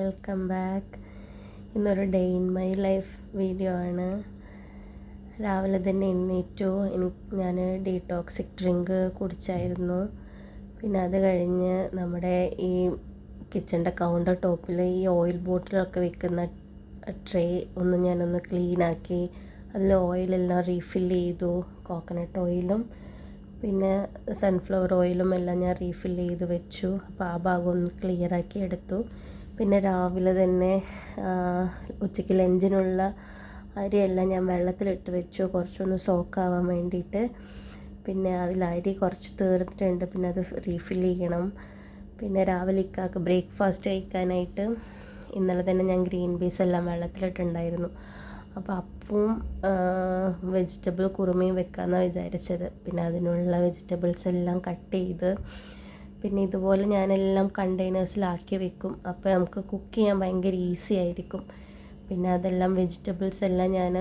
Welcome back. ഇന്നൊരു day in my life video ആണ്. രാവിലെ തന്നെ എഴുന്നേറ്റു. ഞാൻ ഡീടോക്സിക് ഡ്രിങ്ക് കുടിച്ചായിരുന്നു. പിന്നെ അത് കഴിഞ്ഞ് നമ്മുടെ ഈ കിച്ചൻ്റെ കൗണ്ടർ ടോപ്പിൽ ഈ ഓയിൽ ബോട്ടിലൊക്കെ വെക്കുന്ന ട്രേ ഞാനൊന്ന് ക്ലീനാക്കി. അതിൽ ഓയിലെല്ലാം റീഫില്ല് ചെയ്തു. കോക്കനട്ട് ഓയിലും പിന്നെ സൺഫ്ലവർ ഓയിലും എല്ലാം ഞാൻ റീഫില്ല് ചെയ്ത് വെച്ചു. അപ്പോൾ ആ ഭാഗം ഒന്ന് ക്ലിയറാക്കി എടുത്തു. പിന്നെ രാവിലെ തന്നെ ഉച്ചയ്ക്ക് ലഞ്ചിനുള്ള അരിയെല്ലാം ഞാൻ വെള്ളത്തിലിട്ട് വെച്ചു, കുറച്ചൊന്ന് സോക്കാവാൻ വേണ്ടിയിട്ട്. പിന്നെ അതിൽ അരി കുറച്ച് തീർന്നിട്ടുണ്ട്, പിന്നെ അത് റീഫില്ല് ചെയ്യണം. പിന്നെ രാവിലെ ഇക്കാക്ക് ബ്രേക്ക്ഫാസ്റ്റ് കഴിക്കാനായിട്ട് ഇന്നലെ തന്നെ ഞാൻ ഗ്രീൻ പീസ് എല്ലാം വെള്ളത്തിലിട്ടുണ്ടായിരുന്നു. അപ്പോൾ അപ്പവും വെജിറ്റബിൾ കുറുമയും വെക്കാമെന്നാണ് വിചാരിച്ചത്. പിന്നെ അതിനുള്ള വെജിറ്റബിൾസ് എല്ലാം കട്ട് ചെയ്ത് പിന്നെ ഇതുപോലെ ഞാനെല്ലാം കണ്ടെയ്നേഴ്സിലാക്കി വെക്കും. അപ്പോൾ നമുക്ക് കുക്ക് ചെയ്യാൻ ഭയങ്കര ഈസി ആയിരിക്കും. പിന്നെ അതെല്ലാം വെജിറ്റബിൾസ് എല്ലാം ഞാൻ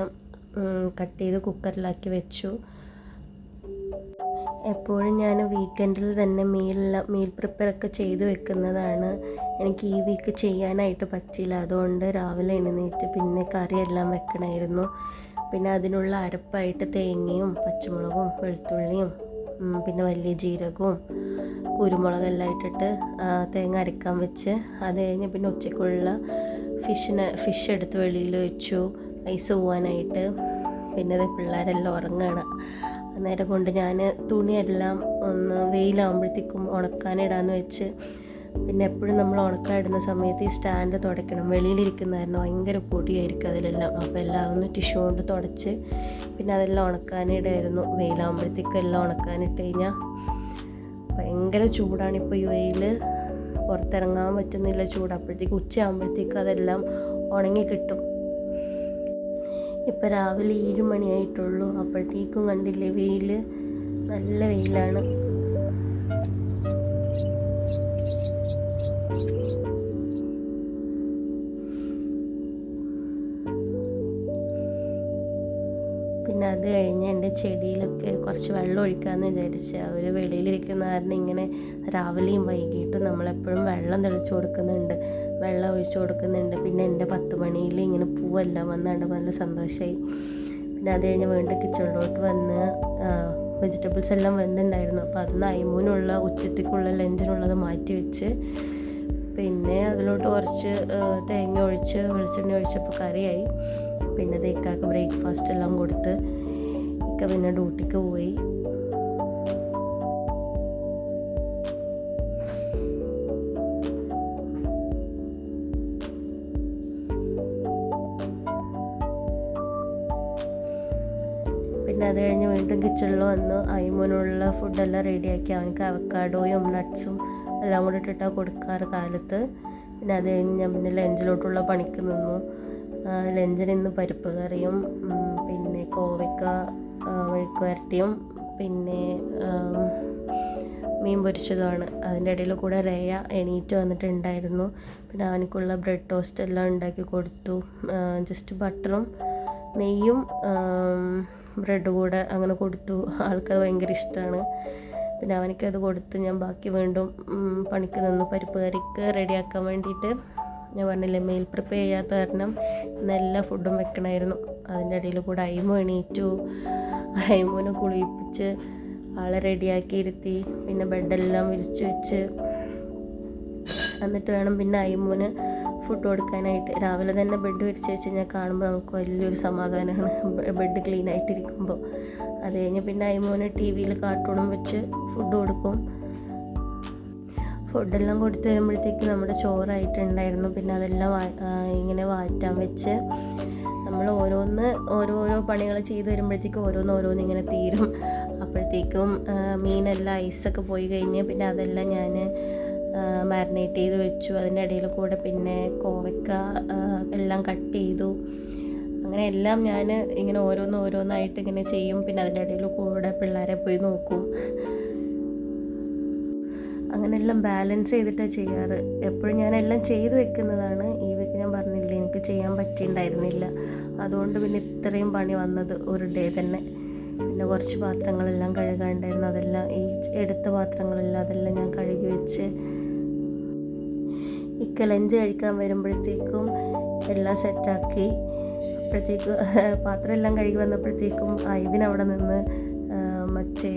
കട്ട് ചെയ്ത് കുക്കറിലാക്കി വെച്ചു. എപ്പോഴും ഞാൻ വീക്കെൻഡിൽ തന്നെ മീൽ പ്രിപ്പയറൊക്കെ ചെയ്ത് വെക്കുന്നതാണ്. എനിക്ക് ഈ വീക്ക് ചെയ്യാനായിട്ട് പറ്റിയില്ല, അതുകൊണ്ട് രാവിലെ എഴുന്നേറ്റ് പിന്നെ കറിയെല്ലാം വെക്കണമായിരുന്നു. പിന്നെ അതിനുള്ള അരപ്പായിട്ട് തേങ്ങയും പച്ചമുളകും വെളുത്തുള്ളിയും പിന്നെ വലിയ ജീരകവും കുരുമുളകെല്ലാം ഇട്ടിട്ട് തേങ്ങ അരക്കാൻ വെച്ച് അത് കഴിഞ്ഞ് പിന്നെ ഉച്ചയ്ക്കുള്ള ഫിഷ് എടുത്ത് വെളിയിൽ വെച്ചു ഐസ് പോവാനായിട്ട്. പിന്നെ അത് പിള്ളേരെല്ലാം ഉറങ്ങുകയാണ്. അന്നേരം കൊണ്ട് ഞാൻ തുണിയെല്ലാം ഒന്ന് വെയിലാകുമ്പോഴത്തേക്കും ഉണക്കാനിടാന്ന് വെച്ച്. പിന്നെ എപ്പോഴും നമ്മൾ ഉണക്കാനിടുന്ന സമയത്ത് ഈ സ്റ്റാൻഡ് തുടയ്ക്കണം. വെളിയിലിരിക്കുന്നതായിരുന്നു, ഭയങ്കര പൊടിയായിരിക്കും അതിലെല്ലാം. അപ്പോൾ എല്ലാം ഒന്ന് ടിഷ്യൂ കൊണ്ട് തുടച്ച് പിന്നെ അതെല്ലാം ഉണക്കാനിടായിരുന്നു. വെയിലാകുമ്പോഴത്തേക്കും എല്ലാം ഉണക്കാനിട്ട് കഴിഞ്ഞാൽ ഭയങ്കര ചൂടാണിപ്പോൾ ഈ വെയിൽ, പുറത്തിറങ്ങാൻ പറ്റുന്നില്ല ചൂട്. അപ്പോഴത്തേക്കും ഉച്ചയാകുമ്പോഴത്തേക്കും അതെല്ലാം ഉണങ്ങി കിട്ടും. ഇപ്പം രാവിലെ 7 മണിയായിട്ടുള്ളൂ. അപ്പോഴത്തേക്കും കണ്ടില്ലേ വെയിൽ, നല്ല വെയിലാണ്. പിന്നെ അത് കഴിഞ്ഞ് എൻ്റെ ചെടിയിലൊക്കെ കുറച്ച് വെള്ളം ഒഴിക്കാമെന്ന് വിചാരിച്ച്. അവർ വെളിയിലിരിക്കുന്ന കാരണം ഇങ്ങനെ രാവിലെയും വൈകിട്ടും നമ്മളെപ്പോഴും വെള്ളം ഒഴിച്ചു കൊടുക്കുന്നുണ്ട്. പിന്നെ എൻ്റെ 10 മണിയിൽ ഇങ്ങനെ പൂവെല്ലാം വന്നാണ്ട് നല്ല സന്തോഷമായി. പിന്നെ അത് കഴിഞ്ഞ് വീണ്ടും കിച്ചണിലോട്ട് വന്ന് വെജിറ്റബിൾസ് എല്ലാം വെന്തുണ്ടായിരുന്നു. അപ്പോൾ അതിന് അയിമൂനുള്ള ഉച്ചത്തേക്കുള്ള ലഞ്ചിനുള്ളത് മാറ്റി വെച്ച് പിന്നെ അതിലോട്ട് കുറച്ച് തേങ്ങ ഒഴിച്ച് വെളിച്ചെണ്ണ ഒഴിച്ചപ്പോൾ കറിയായി. പിന്നെ അത് ഇക്കാക്ക് ബ്രേക്ക്ഫാസ്റ്റ് എല്ലാം കൊടുത്ത് ഇക്ക പിന്നെ ഡ്യൂട്ടിക്ക് പോയി. പിന്നെ അത് കഴിഞ്ഞ് വീണ്ടും കിച്ചണിൽ വന്നു അയിമൂനുള്ള ഫുഡെല്ലാം റെഡിയാക്കി. അവനക്ക് അവക്കാഡോയും നട്ട്സും എല്ലാം കൂടി ഇട്ടിട്ടാണ് കൊടുക്കാറ് കാലത്ത്. പിന്നെ അത് കഴിഞ്ഞ് ഞാൻ പിന്നെ ലഞ്ചിലോട്ടുള്ള പണിക്ക് നിന്നു. ലഞ്ചിന് ഇന്ന് പരിപ്പ് കറിയും പിന്നെ കോവയ്ക്ക മെഴുക്ക് വരട്ടിയും പിന്നെ മീൻ പൊരിച്ചതുമാണ്. അതിൻ്റെ ഇടയിൽ കൂടെ റേയ എണീറ്റ് വന്നിട്ടുണ്ടായിരുന്നു. പിന്നെ അവനക്കുള്ള ബ്രെഡ് ടോസ്റ്റ് എല്ലാം ഉണ്ടാക്കി കൊടുത്തു. ജസ്റ്റ് ബട്ടറും നെയ്യും ബ്രെഡ് കൂടെ അങ്ങനെ കൊടുത്തു. ആൾക്കത് ഭയങ്കര ഇഷ്ടമാണ്. പിന്നെ അവനക്കത് കൊടുത്ത് ഞാൻ ബാക്കി വീണ്ടും പണിക്ക് നിന്നു പരിപ്പ് കറിക്ക് റെഡിയാക്കാൻ വേണ്ടിയിട്ട്. ഞാൻ പറഞ്ഞില്ലേ മീൽ പ്രിപ്പയർ ചെയ്യാത്ത കാരണം ഇന്ന് എല്ലാ ഫുഡും വെക്കണമായിരുന്നു. അതിൻ്റെ ഇടയിൽ കൂടെ അയിമു എണീറ്റു. അയിമുനെ കുളിപ്പിച്ച് ആളെ റെഡിയാക്കി ഇരുത്തി. പിന്നെ ബെഡെല്ലാം വിരിച്ച് വെച്ച് എന്നിട്ട് വേണം പിന്നെ അയിമുന് ഫുഡ് കൊടുക്കാനായിട്ട്. രാവിലെ തന്നെ ബെഡ് വിരിച്ച് വെച്ച് കഴിഞ്ഞാൽ കാണുമ്പോൾ നമുക്ക് വലിയൊരു സമാധാനമാണ്, ബെഡ് ക്ലീൻ ആയിട്ടിരിക്കുമ്പോൾ. അത് കഴിഞ്ഞ് പിന്നെ അയിമോന് TV-യിൽ കാർട്ടൂണും വെച്ച് ഫുഡ് കൊടുക്കും. ഫുഡെല്ലാം കൊടുത്ത് വരുമ്പോഴത്തേക്ക് നമ്മുടെ ചോറായിട്ടുണ്ടായിരുന്നു. പിന്നെ അതെല്ലാം ഇങ്ങനെ വാറ്റാൻ വെച്ച് നമ്മൾ ഓരോരോ പണികൾ ചെയ്ത് വരുമ്പോഴത്തേക്കും ഓരോന്ന് ഇങ്ങനെ തീരും. അപ്പോഴത്തേക്കും മീനെല്ലാം ഐസൊക്കെ പോയി കഴിഞ്ഞ് പിന്നെ അതെല്ലാം ഞാൻ മാരിനേറ്റ് ചെയ്ത് വെച്ചു. അതിൻ്റെ ഇടയിൽ കൂടെ പിന്നെ കോവയ്ക്ക എല്ലാം കട്ട് ചെയ്തു. അങ്ങനെ എല്ലാം ഞാൻ ഇങ്ങനെ ഓരോന്നായിട്ട് ഇങ്ങനെ ചെയ്യും. പിന്നെ അതിൻ്റെ ഇടയിൽ കൂടെ പിള്ളേരെ പോയി നോക്കും. അങ്ങനെ എല്ലാം ബാലൻസ് ചെയ്തിട്ടാണ് ചെയ്യാറ്. എപ്പോഴും ഞാനെല്ലാം ചെയ്ത് വെക്കുന്നതാണ്. ഈ വീക്ക് ഞാൻ പറഞ്ഞില്ലേ എനിക്ക് ചെയ്യാൻ പറ്റിയിട്ടുണ്ടായിരുന്നില്ല, അതുകൊണ്ട് പിന്നെ ഇത്രയും പണി വന്നത് ഒരു ഡേ തന്നെ. പിന്നെ കുറച്ച് പാത്രങ്ങളെല്ലാം കഴുകാനുണ്ടായിരുന്നു. അതെല്ലാം ഈ എടുത്ത പാത്രങ്ങളെല്ലാം അതെല്ലാം ഞാൻ കഴുകി വെച്ച് ഇക്ക ലഞ്ച് കഴിക്കാൻ വരുമ്പോഴത്തേക്കും എല്ലാം സെറ്റാക്കി. അപ്പോഴത്തേക്കും പാത്രം എല്ലാം കഴുകി വന്നപ്പോഴത്തേക്കും ഇതിനവിടെ നിന്ന് മറ്റേ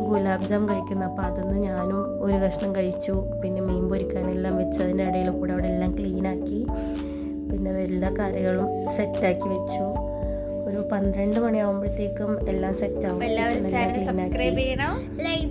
ഗുലാബ് ജാം കഴിക്കുന്നു. അപ്പോൾ അതൊന്ന് ഞാനും ഒരു കഷ്ണം കഴിച്ചു. പിന്നെ മീൻ പൊരിക്കാനെല്ലാം വെച്ച് അതിൻ്റെ ഇടയിൽ കൂടെ അവിടെ എല്ലാം ക്ലീനാക്കി. പിന്നെ എല്ലാ കറികളും സെറ്റാക്കി വെച്ചു. ഒരു 12 മണിയാകുമ്പോഴത്തേക്കും എല്ലാം സെറ്റാവും. എല്ലാവരും ചാനൽ സബ്സ്ക്രൈബ് ചെയ്യണം, ലൈക്ക്